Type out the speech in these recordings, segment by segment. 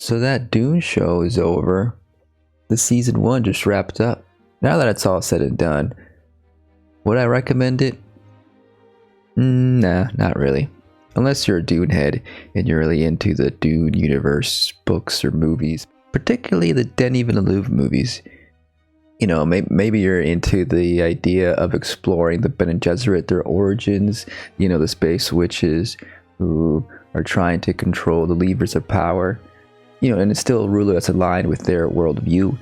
So that Dune show is over. The season 1 just wrapped up. Now that it's all said and done, would I recommend it? Nah, not really. Unless you're a Dune head and you're really into the Dune universe books or movies, particularly the Denis Villeneuve movies. You know, maybe you're into the idea of exploring the Bene Gesserit, their origins, you know, the space witches who are trying to control the levers of power, you know, and it's still a ruler that's aligned with their worldview,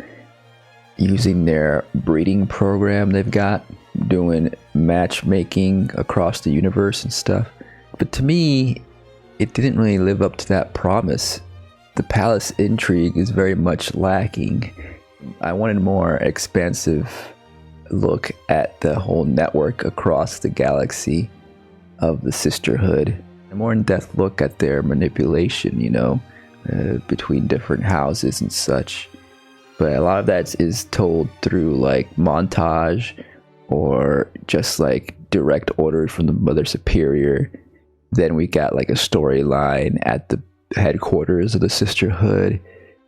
using their breeding program they've got, doing matchmaking across the universe and stuff. But to me, it didn't really live up to that promise. The palace intrigue is very much lacking. I wanted a more expansive look at the whole network across the galaxy of the Sisterhood. A more in-depth look at their manipulation, you know, between different houses and such. But a lot of that is told through like montage or just like direct orders from the Mother Superior. Then we got like a storyline at the headquarters of the Sisterhood.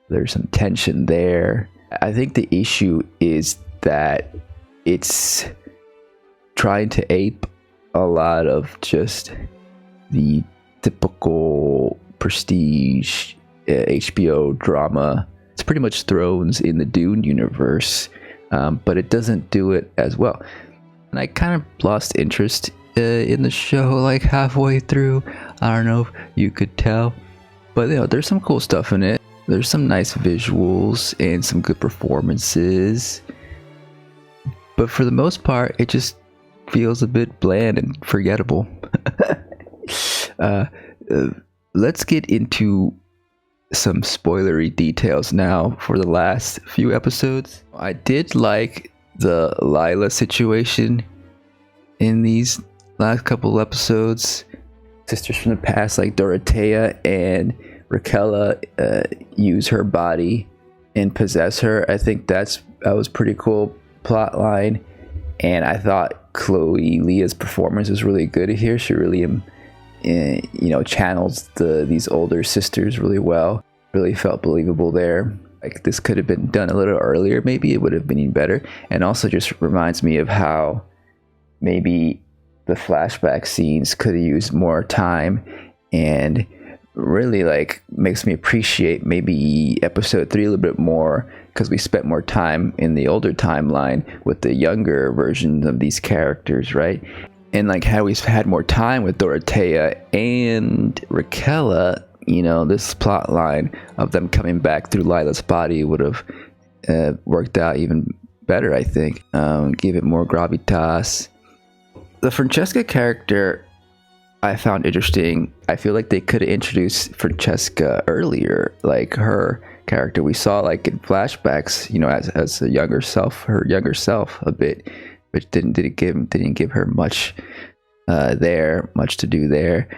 There's some tension there. I think the issue is that it's trying to ape a lot of just the typical prestige HBO drama. It's pretty much Thrones in the Dune universe, but it doesn't do it as well. And I kind of lost interest in the show like halfway through. I don't know if you could tell, but you know, there's some cool stuff in it. There's some nice visuals and some good performances, but for the most part, it just feels a bit bland and forgettable. Let's get into some spoilery details now for the last few episodes. I did like the Lila situation in these last couple episodes. Sisters from the past like Dorothea and Raquella use her body and possess her. I think that was pretty cool plot line, and I thought Chloe Leah's performance was really good here. She really you know, channels these older sisters really well. Really felt believable there. Like this could have been done a little earlier, maybe it would have been even better. And also just reminds me of how maybe the flashback scenes could have used more time, and really like makes me appreciate maybe episode 3 a little bit more, because we spent more time in the older timeline with the younger versions of these characters, right? And like had we had more time with Dorothea and Raquella, you know, this plot line of them coming back through Lila's body would have worked out even better, I think. Give it more gravitas. The Francesca character I found interesting. I feel like they could have introduced Francesca earlier, like her character we saw like in flashbacks, you know, as a younger self, her younger self a bit, which didn't give her much much to do there.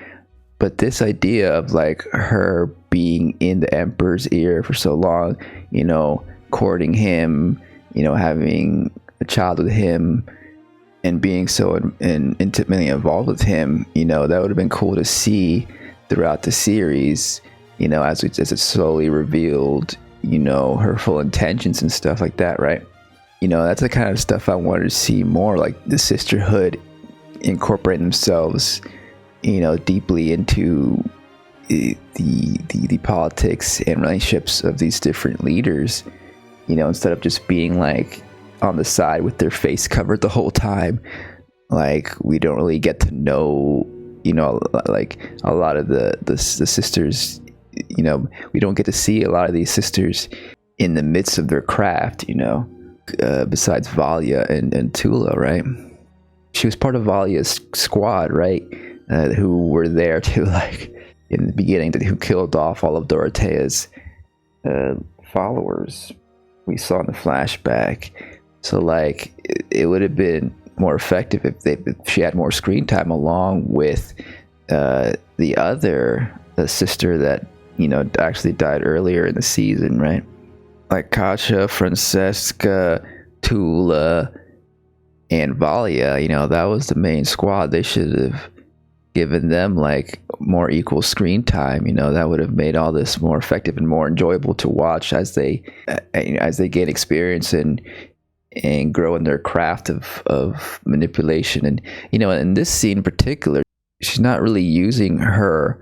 But this idea of like her being in the Emperor's ear for so long, you know, courting him, you know, having a child with him, and being so intimately involved with him, you know, that would have been cool to see throughout the series, you know, as it slowly revealed, you know, her full intentions and stuff like that, right? You know, that's the kind of stuff I wanted to see more, like the Sisterhood incorporating themselves, you know, deeply into the politics and relationships of these different leaders, you know, instead of just being like on the side with their face covered the whole time. Like we don't really get to know, you know, like a lot of the sisters, you know, we don't get to see a lot of these sisters in the midst of their craft, you know, besides Valia and Tula, right? She was part of Valia's squad, right? Who were there to, like, in the beginning, who killed off all of Dorothea's followers we saw in the flashback. So like it would have been more effective if she had more screen time along with the other sister that, you know, actually died earlier in the season, right? Like Katja, Francesca, Tula, and Valia, you know, that was the main squad. They should have given them like more equal screen time, that would have made all this more effective and more enjoyable to watch as they gain experience and grow in their craft of manipulation. And in this scene in particular, she's not really using her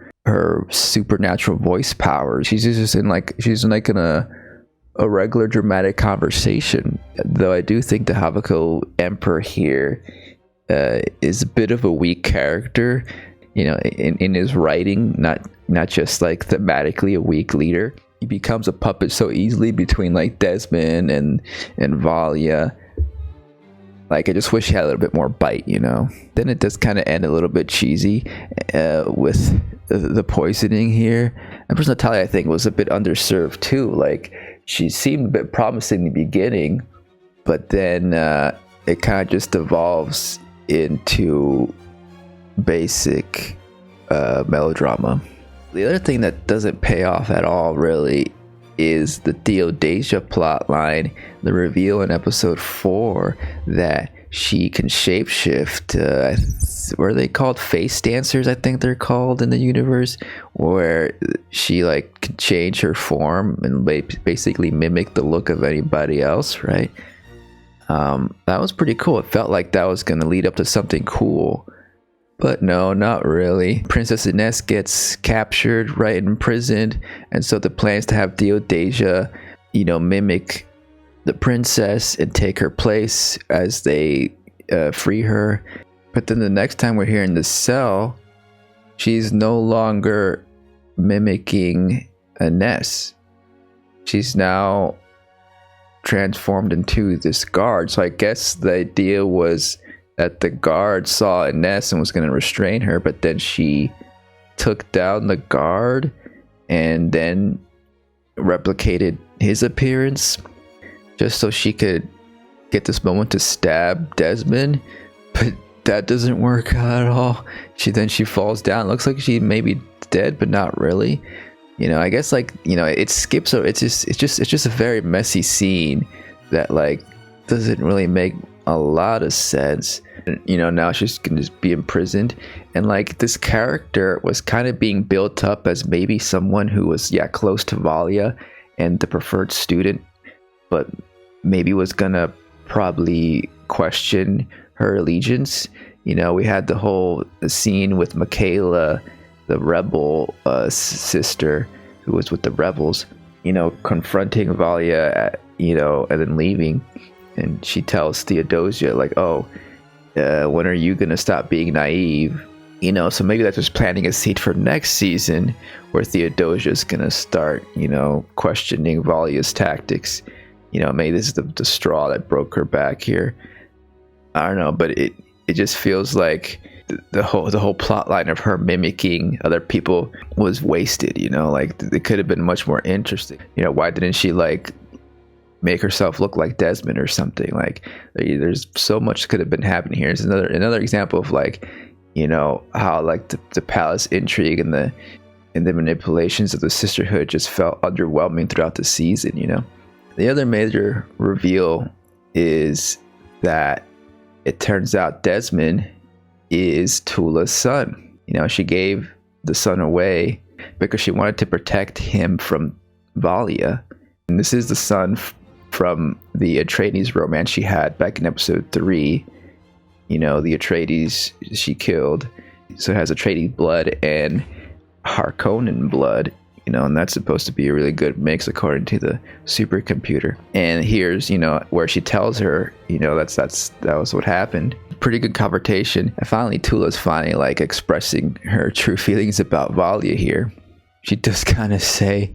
supernatural voice power. She's just in a regular dramatic conversation. Though I do think the Havako Emperor here is a bit of a weak character, in his writing, not just like thematically a weak leader. He becomes a puppet so easily between like Desmond and Valia. Like, I just wish he had a little bit more bite, Then it does kind of end a little bit cheesy with the poisoning here. And Princess Natalia, I think, was a bit underserved too. Like, she seemed a bit promising in the beginning, but then it kind of just devolves into basic melodrama. The other thing that doesn't pay off at all really is the Theodasia plot line, the reveal in episode 4 that she can shapeshift. What are they called? Face dancers, I think they're called in the universe, where she like can change her form and basically mimic the look of anybody else, right? That was pretty cool. It felt like that was going to lead up to something cool, but no, not really. Princess Ines gets captured, right, and imprisoned, and so the plan is to have Theodasia, mimic the princess and take her place as they free her. But then the next time we're here in the cell, she's no longer mimicking Ines. She's now transformed into this guard. So I guess the idea was that the guard saw Ines and was going to restrain her, but then she took down the guard and then replicated his appearance just so she could get this moment to stab Desmond. But that doesn't work out at all. She falls down. Looks like she may be dead, but not really. I guess it skips. So it's just a very messy scene that like doesn't really make a lot of sense. Now she's gonna just be imprisoned, and like this character was kind of being built up as maybe someone who was close to Valia and the preferred student, but maybe was gonna probably question her allegiance. We had the whole scene with Michaela, the rebel sister who was with the rebels, confronting Valia, and then leaving. And she tells Theodosia, like, oh, when are you going to stop being naive? So maybe that's just planting a seed for next season where Theodosia's going to start, questioning Valia's tactics. Maybe this is the straw that broke her back here. I don't know, but it just feels like the whole plot line of her mimicking other people was wasted. Like it could have been much more interesting. Why didn't she like make herself look like Desmond or something? Like there's so much could have been happening here. It's another example of like, how like the palace intrigue and the manipulations of the sisterhood just felt underwhelming throughout the season. The other major reveal is that it turns out Desmond is Tula's son. She gave the son away because she wanted to protect him from Valia. And this is the son from the Atreides romance she had back in episode 3. The Atreides she killed. So it has Atreides blood and Harkonnen blood. And that's supposed to be a really good mix according to the supercomputer. And here's, where she tells her, that was what happened. Pretty good confrontation. And finally, Tula's finally like expressing her true feelings about Valia here. She does kind of say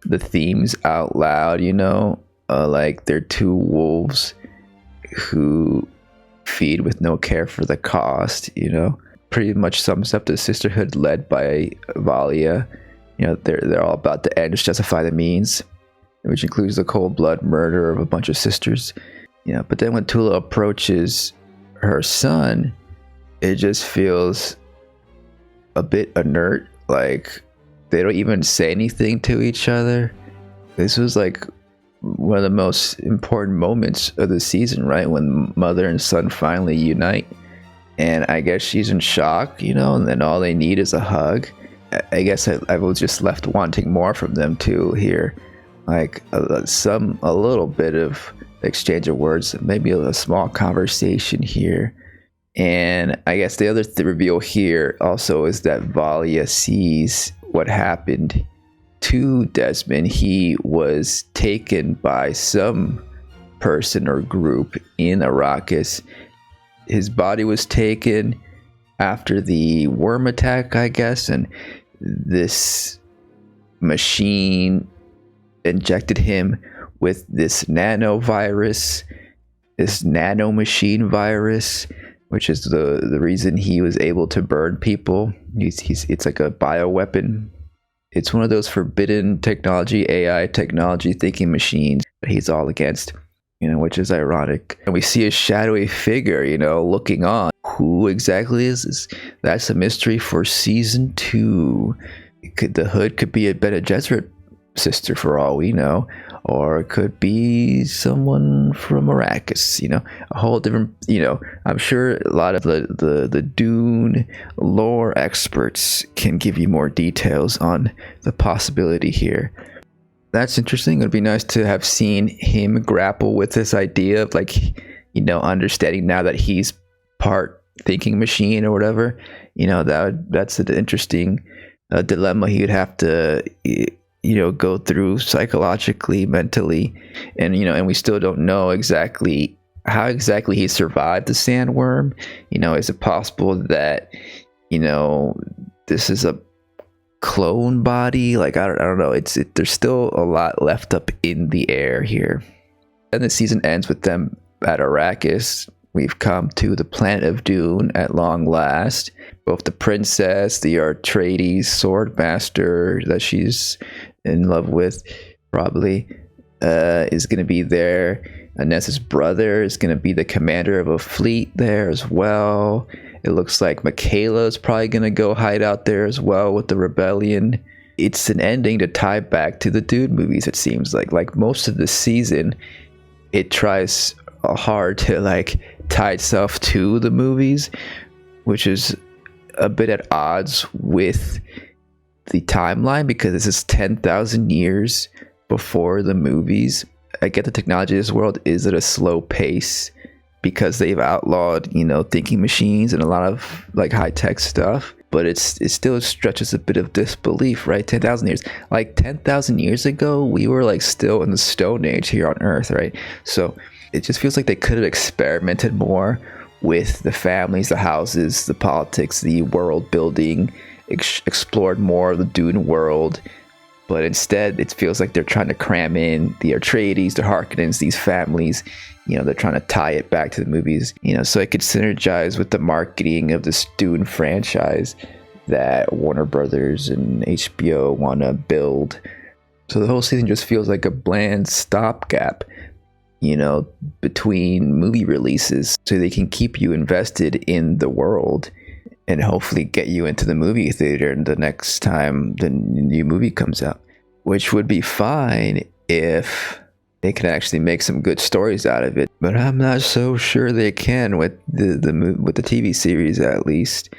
the themes out loud, like they're two wolves who feed with no care for the cost, pretty much sums up the sisterhood led by Valia. They're all about the ends justify the means, which includes the cold blood murder of a bunch of sisters. But then when Tula approaches her son, it just feels a bit inert. Like they don't even say anything to each other. This was like one of the most important moments of the season, right? When mother and son finally unite. and I guess she's in shock, and then all they need is a hug. I guess I was just left wanting more from them too here, like a little bit of exchange of words, maybe a small conversation here. And I guess the other reveal here also is that Valia sees what happened to Desmond. He was taken by some person or group in Arrakis. His body was taken after the worm attack, I guess, and this machine injected him with this nanovirus, this nanomachine virus, which is the reason he was able to burn people. It's like a bioweapon. It's one of those forbidden technology, AI technology thinking machines that he's all against, which is ironic. And we see a shadowy figure, looking on. Who exactly is this? That's a mystery for season 2. The Hood could be a Bene Gesserit sister for all we know, or it could be someone from Arrakis, a whole different, I'm sure a lot of the Dune lore experts can give you more details on the possibility here. That's interesting. It would be nice to have seen him grapple with this idea of understanding now that he's part thinking machine or whatever. That's an interesting dilemma he would have to go through psychologically, mentally, and we still don't know exactly how exactly he survived the sandworm. Is it possible that this is a clone body? I don't know. There's still a lot left up in the air here. And the season ends with them at Arrakis. We've come to the planet of Dune at long last. Both the princess, the Atreides sword master that she's in love with, probably, is going to be there. Anessa's brother is going to be the commander of a fleet there as well. It looks like Michaela's probably going to go hide out there as well with the rebellion. It's an ending to tie back to the Dune movies, it seems like. Like most of the season, it tries hard to tie itself to the movies, which is a bit at odds with the timeline because this is 10,000 years before the movies. I get the technology of this world is at a slow pace because they've outlawed, thinking machines and a lot of high-tech stuff, but it still stretches a bit of disbelief, right? 10,000 years. 10,000 years ago, we were still in the Stone Age here on Earth, right? So it just feels like they could have experimented more with the families, the houses, the politics, the world building, explored more of the Dune world. But instead, it feels like they're trying to cram in the Atreides, the Harkonnens, these families. They're trying to tie it back to the movies, so it could synergize with the marketing of this Dune franchise that Warner Brothers and HBO want to build. So the whole season just feels like a bland stopgap, between movie releases so they can keep you invested in the world and hopefully get you into the movie theater the next time the new movie comes out, which would be fine if they can actually make some good stories out of it. But I'm not so sure they can with the TV series, at least.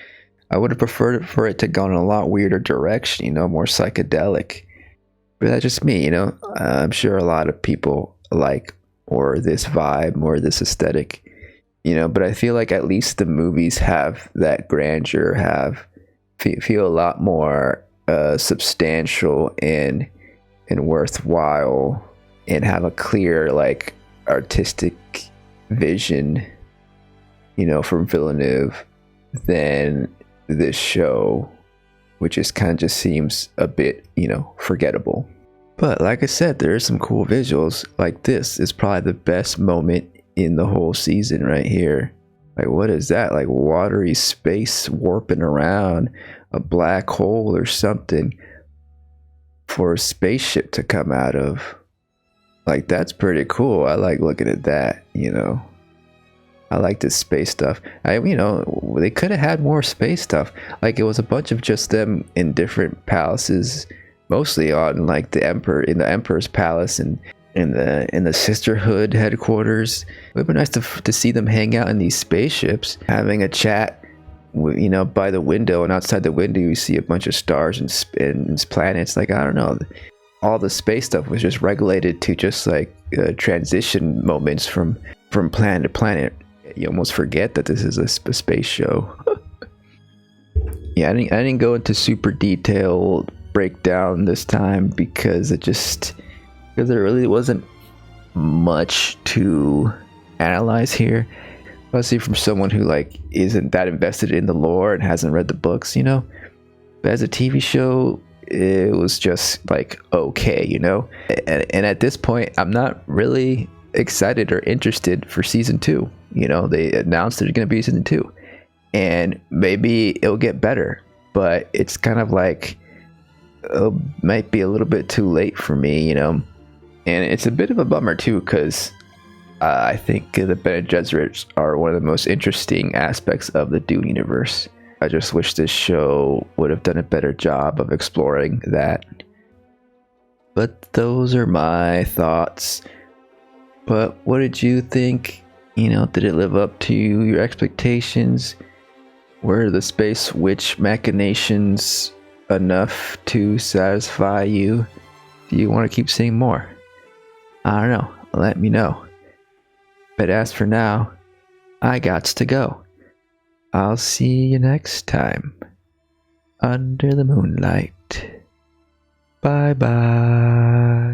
I would have preferred for it to go in a lot weirder direction, more psychedelic. But that's just me, I'm sure a lot of people or this vibe or this aesthetic, but I feel like at least the movies have that grandeur, feel a lot more substantial and worthwhile, and have a clear artistic vision, from Villeneuve than this show, which just seems a bit, forgettable. But like I said, there are some cool visuals. This is probably the best moment in the whole season right here. What is that? Watery space warping around a black hole or something for a spaceship to come out of. That's pretty cool. I like looking at that, I like this space stuff. They could have had more space stuff. It was a bunch of just them in different palaces, mostly on the emperor's palace, and in the sisterhood headquarters. It would be nice to see them hang out in these spaceships, having a chat. You know, by the window, and outside the window you see a bunch of stars and planets. Like, I don't know, all the space stuff was just regulated to just like transition moments from planet to planet. You almost forget that this is a space show. Yeah, I didn't go into super detailed breakdown this time because there really wasn't much to analyze here, especially from someone who like isn't that invested in the lore and hasn't read the books, you know. But as a TV show, it was just like okay, you know. And at this point, I'm not really excited or interested for season 2. You know, they announced there's going to be season 2, and maybe it'll get better, but it's kind of like it might be a little bit too late for me, you know. And it's a bit of a bummer too, because I think the Bene Gesserits are one of the most interesting aspects of the Dune universe. I just wish this show would have done a better job of exploring that. But those are my thoughts. But what did you think? You know, did it live up to your expectations? Were the space witch machinations enough to satisfy you? Do you want to keep seeing more? I don't know. Let me know. But as for now, I gots to go. I'll see you next time. Under the moonlight. Bye bye.